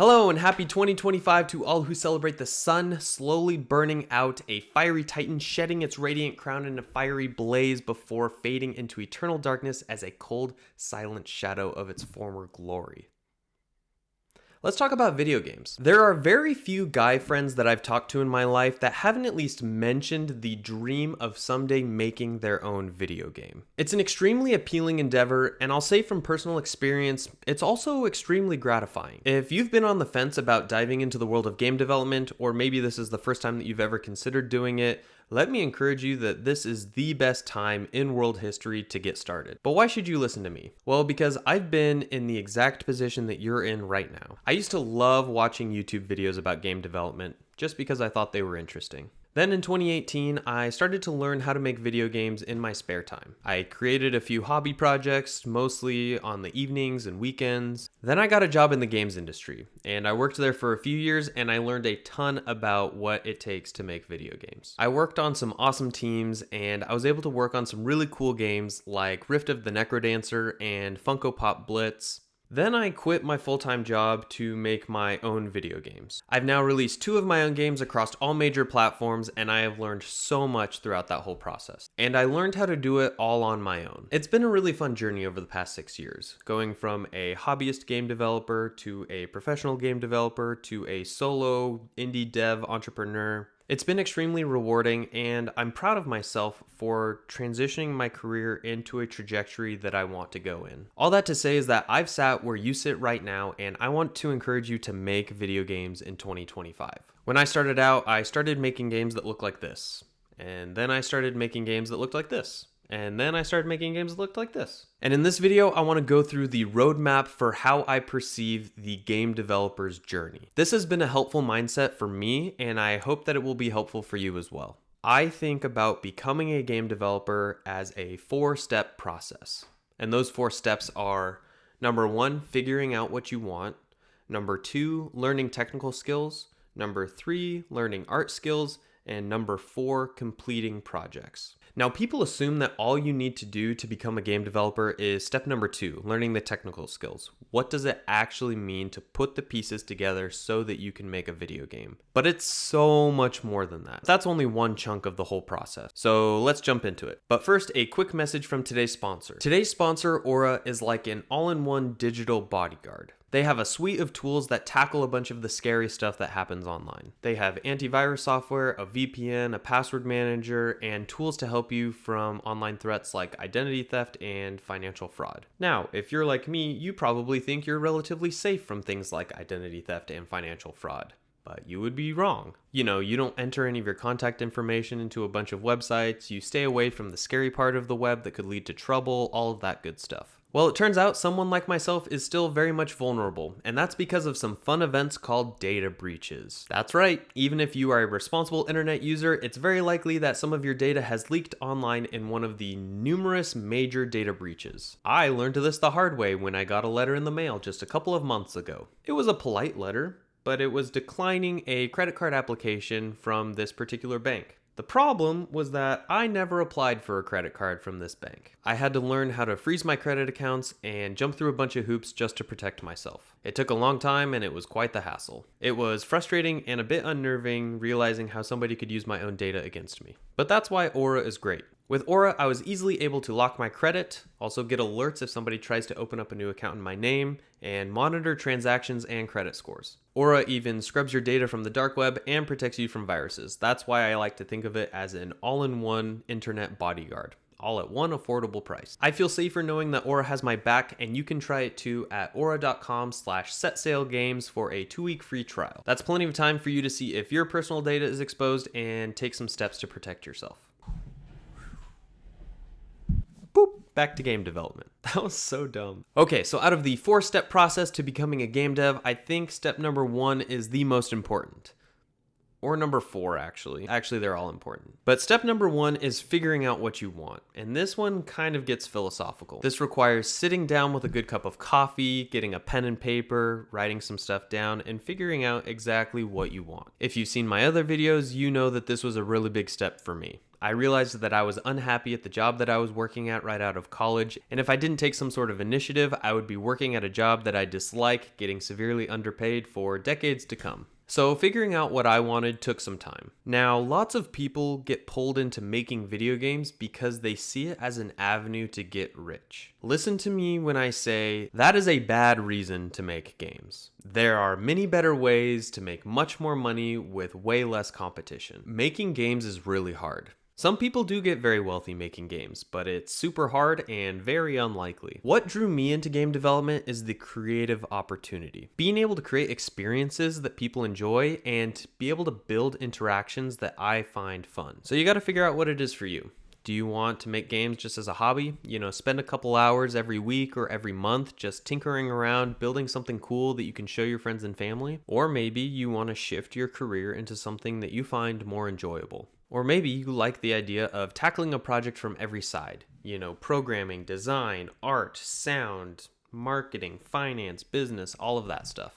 Hello and happy 2025 to all who celebrate the sun slowly burning out, a fiery titan shedding its radiant crown in a fiery blaze before fading into eternal darkness as a cold, silent shadow of its former glory. Let's talk about video games. There are very few guy friends that I've talked to in my life that haven't at least mentioned the dream of someday making their own video game. It's an extremely appealing endeavor, and I'll say from personal experience, it's also extremely gratifying. If you've been on the fence about diving into the world of game development, or maybe this is the first time that you've ever considered doing it, let me encourage you that this is the best time in world history to get started. But why should you listen to me? Well, because I've been in the exact position that you're in right now. I used to love watching YouTube videos about game development just because I thought they were interesting. Then in 2018, I started to learn how to make video games in my spare time. I created a few hobby projects, mostly on the evenings and weekends. Then I got a job in the games industry, and I worked there for a few years, and I learned a ton about what it takes to make video games. I worked on some awesome teams, and I was able to work on some really cool games like Rift of the Necrodancer and Funko Pop Blitz. Then I quit my full-time job to make my own video games. I've now released 2 of my own games across all major platforms, and I have learned so much throughout that whole process. And I learned how to do it all on my own. It's been a really fun journey over the past 6 years, going from a hobbyist game developer to a professional game developer to a solo indie dev entrepreneur. It's been extremely rewarding, and I'm proud of myself for transitioning my career into a trajectory that I want to go in. All that to say is that I've sat where you sit right now, and I want to encourage you to make video games in 2025. When I started out, I started making games that look like this. And then I started making games that looked like this. And then I started making games that looked like this. And in this video, I want to go through the roadmap for how I perceive the game developer's journey. This has been a helpful mindset for me, and I hope that it will be helpful for you as well. I think about becoming a game developer as a 4-step process. And those 4 steps are: number 1, figuring out what you want. Number 2, learning technical skills. Number 3, learning art skills. And number 4, completing projects. Now, people assume that all you need to do to become a game developer is step number 2, learning the technical skills. What does it actually mean to put the pieces together so that you can make a video game? But it's so much more than that. That's only one chunk of the whole process. So let's jump into it. But first, a quick message from today's sponsor. Today's sponsor, Aura, is like an all-in-one digital bodyguard. They have a suite of tools that tackle a bunch of the scary stuff that happens online. They have antivirus software, a VPN, a password manager, and tools to help you from online threats like identity theft and financial fraud. Now, if you're like me, you probably think you're relatively safe from things like identity theft and financial fraud. But you would be wrong. You don't enter any of your contact information into a bunch of websites, you stay away from the scary part of the web that could lead to trouble, all of that good stuff. Well, it turns out someone like myself is still very much vulnerable, and that's because of some fun events called data breaches. That's right, even if you are a responsible internet user, it's very likely that some of your data has leaked online in one of the numerous major data breaches. I learned this the hard way when I got a letter in the mail just a couple of months ago. It was a polite letter, but it was declining a credit card application from this particular bank. The problem was that I never applied for a credit card from this bank. I had to learn how to freeze my credit accounts and jump through a bunch of hoops just to protect myself. It took a long time and it was quite the hassle. It was frustrating and a bit unnerving realizing how somebody could use my own data against me. But that's why Aura is great. With Aura, I was easily able to lock my credit, also get alerts if somebody tries to open up a new account in my name, and monitor transactions and credit scores. Aura even scrubs your data from the dark web and protects you from viruses. That's why I like to think of it as an all-in-one internet bodyguard, all at one affordable price. I feel safer knowing that Aura has my back, and you can try it too at aura.com/setsailgames for a 2-week free trial. That's plenty of time for you to see if your personal data is exposed and take some steps to protect yourself. Boop, back to game development. That was so dumb. Okay, so out of the 4-step process to becoming a game dev, I think step number 1 is the most important. Or number 4, actually. Actually, they're all important. But step number 1 is figuring out what you want. And this one kind of gets philosophical. This requires sitting down with a good cup of coffee, getting a pen and paper, writing some stuff down, and figuring out exactly what you want. If you've seen my other videos, you know that this was a really big step for me. I realized that I was unhappy at the job that I was working at right out of college, and if I didn't take some sort of initiative, I would be working at a job that I dislike, getting severely underpaid for decades to come. So figuring out what I wanted took some time. Now, lots of people get pulled into making video games because they see it as an avenue to get rich. Listen to me when I say that is a bad reason to make games. There are many better ways to make much more money with way less competition. Making games is really hard. Some people do get very wealthy making games, but it's super hard and very unlikely. What drew me into game development is the creative opportunity. Being able to create experiences that people enjoy and be able to build interactions that I find fun. So you gotta figure out what it is for you. Do you want to make games just as a hobby? Spend a couple hours every week or every month just tinkering around, building something cool that you can show your friends and family? Or maybe you want to shift your career into something that you find more enjoyable. Or maybe you like the idea of tackling a project from every side. Programming, design, art, sound, marketing, finance, business, all of that stuff.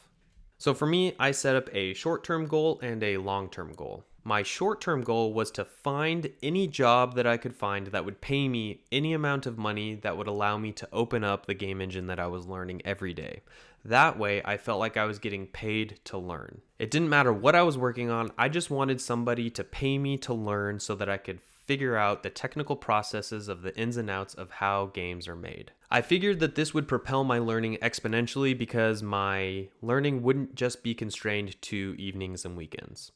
So for me, I set up a short-term goal and a long-term goal. My short-term goal was to find any job that I could find that would pay me any amount of money that would allow me to open up the game engine that I was learning every day. That way, I felt like I was getting paid to learn. It didn't matter what I was working on, I just wanted somebody to pay me to learn so that I could figure out the technical processes of the ins and outs of how games are made. I figured that this would propel my learning exponentially because my learning wouldn't just be constrained to evenings and weekends.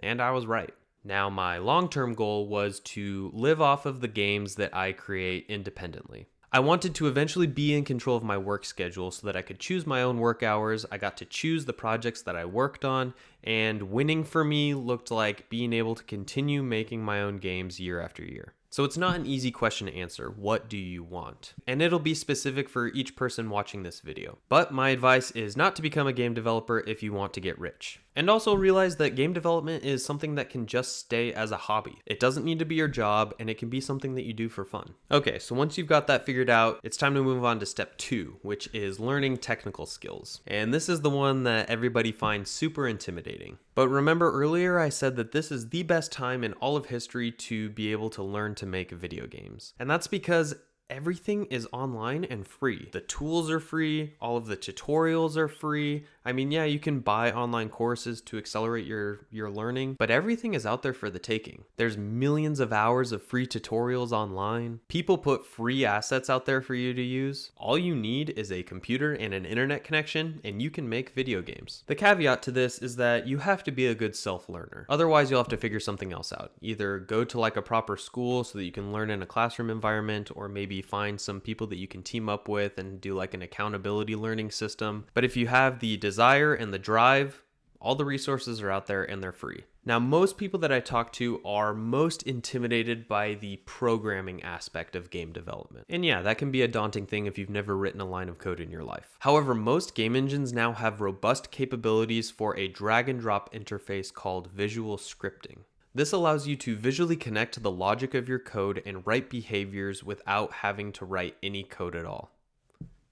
And I was right. Now, my long-term goal was to live off of the games that I create independently. I wanted to eventually be in control of my work schedule so that I could choose my own work hours. I got to choose the projects that I worked on, and winning for me looked like being able to continue making my own games year after year. So it's not an easy question to answer. What do you want? And it'll be specific for each person watching this video. But my advice is not to become a game developer if you want to get rich. And also realize that game development is something that can just stay as a hobby. It doesn't need to be your job, and it can be something that you do for fun. Okay, so once you've got that figured out, it's time to move on to step 2, which is learning technical skills. And this is the one that everybody finds super intimidating. But remember earlier I said that this is the best time in all of history to be able to learn to make video games. And that's because everything is online and free. The tools are free, all of the tutorials are free. I mean, yeah, you can buy online courses to accelerate your learning, but everything is out there for the taking. There's millions of hours of free tutorials online. People put free assets out there for you to use. All you need is a computer and an internet connection, and you can make video games. The caveat to this is that you have to be a good self-learner. Otherwise, you'll have to figure something else out. Either go to like a proper school so that you can learn in a classroom environment, or maybe find some people that you can team up with and do like an accountability learning system. But if you have the desire and the drive, all the resources are out there and they're free. Now, most people that I talk to are most intimidated by the programming aspect of game development. And yeah, that can be a daunting thing if you've never written a line of code in your life. However, most game engines now have robust capabilities for a drag and drop interface called visual scripting. This allows you to visually connect to the logic of your code and write behaviors without having to write any code at all.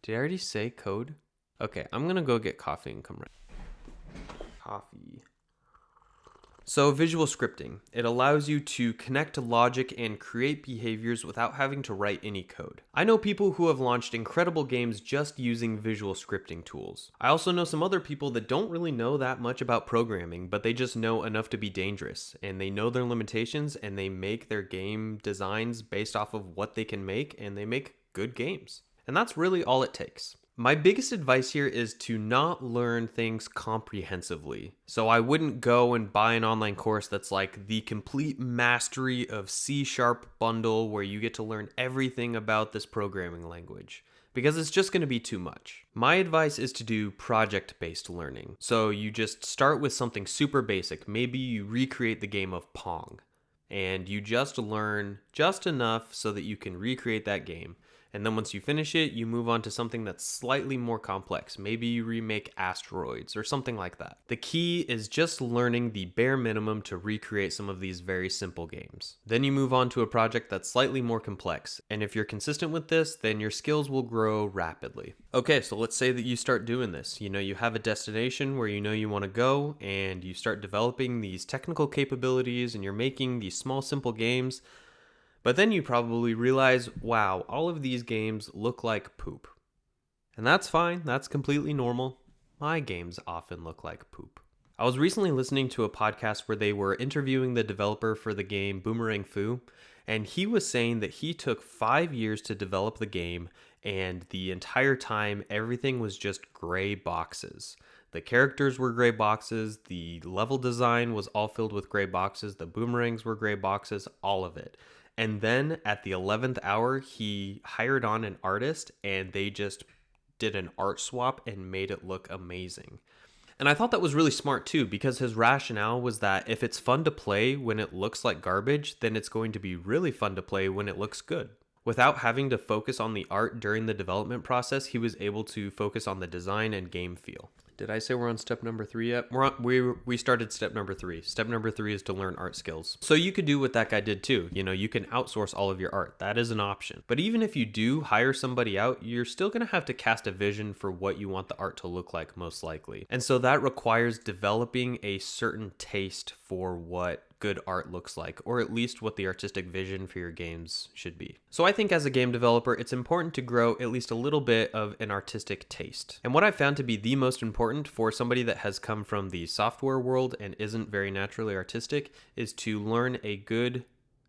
Did I already say code? Okay, I'm gonna go get coffee and come right. Coffee. So visual scripting, it allows you to connect to logic and create behaviors without having to write any code. I know people who have launched incredible games just using visual scripting tools. I also know some other people that don't really know that much about programming, but they just know enough to be dangerous, and they know their limitations, and they make their game designs based off of what they can make, and they make good games. And that's really all it takes. My biggest advice here is to not learn things comprehensively. So I wouldn't go and buy an online course that's like the complete mastery of C# bundle where you get to learn everything about this programming language, because it's just going to be too much. My advice is to do project-based learning. So you just start with something super basic. Maybe you recreate the game of Pong, and you just learn just enough so that you can recreate that game. And then once you finish it, you move on to something that's slightly more complex. Maybe you remake Asteroids or something like that. The key is just learning the bare minimum to recreate some of these very simple games. Then you move on to a project that's slightly more complex. And if you're consistent with this, then your skills will grow rapidly. Okay, so let's say that you start doing this. You have a destination where you want to go, and you start developing these technical capabilities, and you're making these small, simple games. But then you probably realize, wow, all of these games look like poop. And that's fine, that's completely normal. My games often look like poop. I was recently listening to a podcast where they were interviewing the developer for the game Boomerang Fu, and he was saying that he took 5 years to develop the game, and the entire time everything was just gray boxes. The characters were gray boxes, the level design was all filled with gray boxes, the boomerangs were gray boxes, all of it. And then at the 11th hour, he hired on an artist, and they just did an art swap and made it look amazing. And I thought that was really smart too, because his rationale was that if it's fun to play when it looks like garbage, then it's going to be really fun to play when it looks good. Without having to focus on the art during the development process, he was able to focus on the design and game feel. Did I say we're on step number 3 yet? We started step number 3. Step number 3 is to learn art skills. So you could do what that guy did too. You can outsource all of your art. That is an option. But even if you do hire somebody out, you're still going to have to cast a vision for what you want the art to look like, most likely. And so that requires developing a certain taste for what good art looks like, or at least what the artistic vision for your games should be. So I think as a game developer, it's important to grow at least a little bit of an artistic taste. And what I found to be the most important for somebody that has come from the software world and isn't very naturally artistic is to learn a good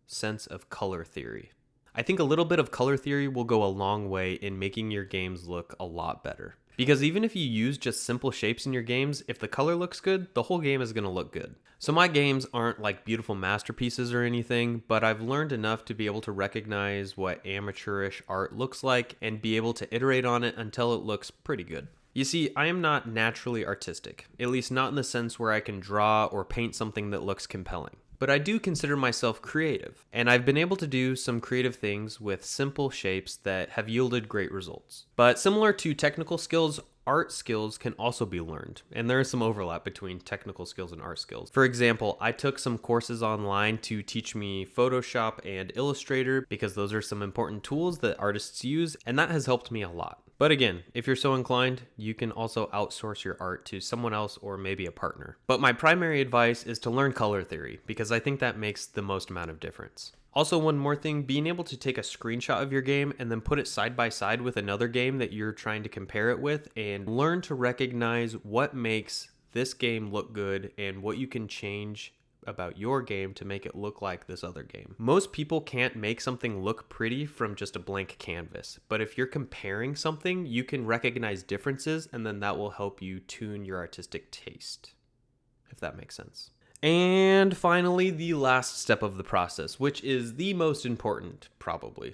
sense of color theory. I think a little bit of color theory will go a long way in making your games look a lot better. Because even if you use just simple shapes in your games, if the color looks good, the whole game is going to look good. So my games aren't like beautiful masterpieces or anything, but I've learned enough to be able to recognize what amateurish art looks like and be able to iterate on it until it looks pretty good. You see, I am not naturally artistic, at least not in the sense where I can draw or paint something that looks compelling. But I do consider myself creative, and I've been able to do some creative things with simple shapes that have yielded great results. But similar to technical skills, art skills can also be learned, and there is some overlap between technical skills and art skills. For example, I took some courses online to teach me Photoshop and Illustrator because those are some important tools that artists use, and that has helped me a lot. But again, if you're so inclined, you can also outsource your art to someone else or maybe a partner. But my primary advice is to learn color theory because I think that makes the most amount of difference. Also, one more thing, being able to take a screenshot of your game and then put it side by side with another game that you're trying to compare it with and learn to recognize what makes this game look good and what you can change about your game to make it look like this other game. Most people can't make something look pretty from just a blank canvas, but if you're comparing something, you can recognize differences and then that will help you tune your artistic taste, if that makes sense. And finally, the last step of the process, which is the most important, probably.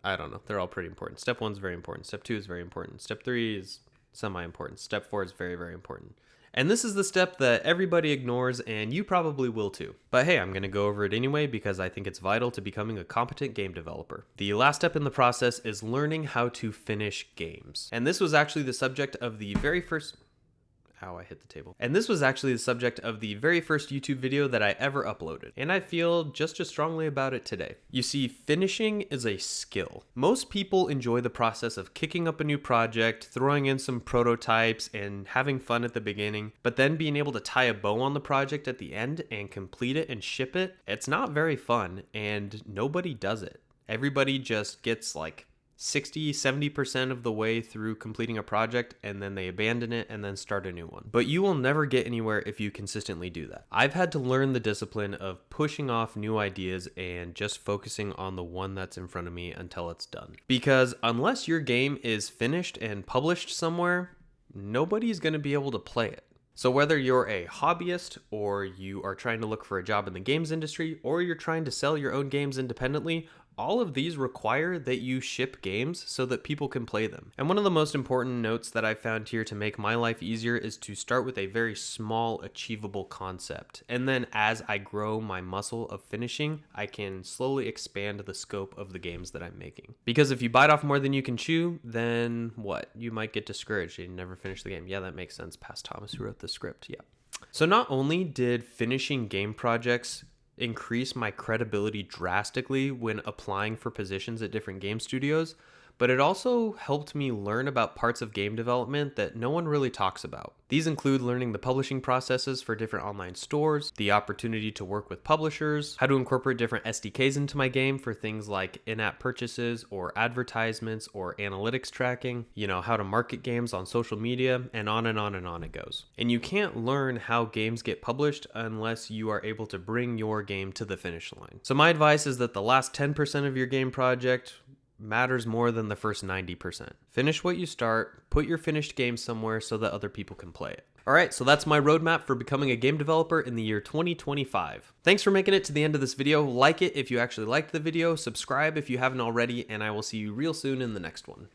I don't know, they're all pretty important. Step 1 is very important. Step 2 is very important. Step 3 is semi-important. Step 4 is very, very important. And this is the step that everybody ignores, and you probably will too. But hey, I'm going to go over it anyway because I think it's vital to becoming a competent game developer. The last step in the process is learning how to finish games. And this was actually the subject of the very first... Ow, I hit the table. And this was actually the subject of the very first YouTube video that I ever uploaded. And I feel just as strongly about it today. You see, finishing is a skill. Most people enjoy the process of kicking up a new project, throwing in some prototypes, and having fun at the beginning. But then being able to tie a bow on the project at the end and complete it and ship it, it's not very fun, and nobody does it. Everybody just gets like 60-70% of the way through completing a project and then they abandon it and then start a new one. But you will never get anywhere if you consistently do that. I've had to learn the discipline of pushing off new ideas and just focusing on the one that's in front of me until it's done. Because unless your game is finished and published somewhere, nobody's going to be able to play it. So whether you're a hobbyist or you are trying to look for a job in the games industry or you're trying to sell your own games independently, all of these require that you ship games so that people can play them. And one of the most important notes that I found here to make my life easier is to start with a very small, achievable concept. And then as I grow my muscle of finishing, I can slowly expand the scope of the games that I'm making. Because if you bite off more than you can chew, then what? You might get discouraged and never finish the game. Yeah, that makes sense. Past Thomas, who wrote the script. Yeah. So not only did finishing game projects increase my credibility drastically when applying for positions at different game studios, but it also helped me learn about parts of game development that no one really talks about. These include learning the publishing processes for different online stores, the opportunity to work with publishers, how to incorporate different SDKs into my game for things like in-app purchases or advertisements or analytics tracking, how to market games on social media, and on and on and on it goes. And you can't learn how games get published unless you are able to bring your game to the finish line. So my advice is that the last 10% of your game project matters more than the first 90%. Finish what you start, put your finished game somewhere so that other people can play it. Alright, so that's my roadmap for becoming a game developer in the year 2025. Thanks for making it to the end of this video. Like it if you actually liked the video, subscribe if you haven't already, and I will see you real soon in the next one.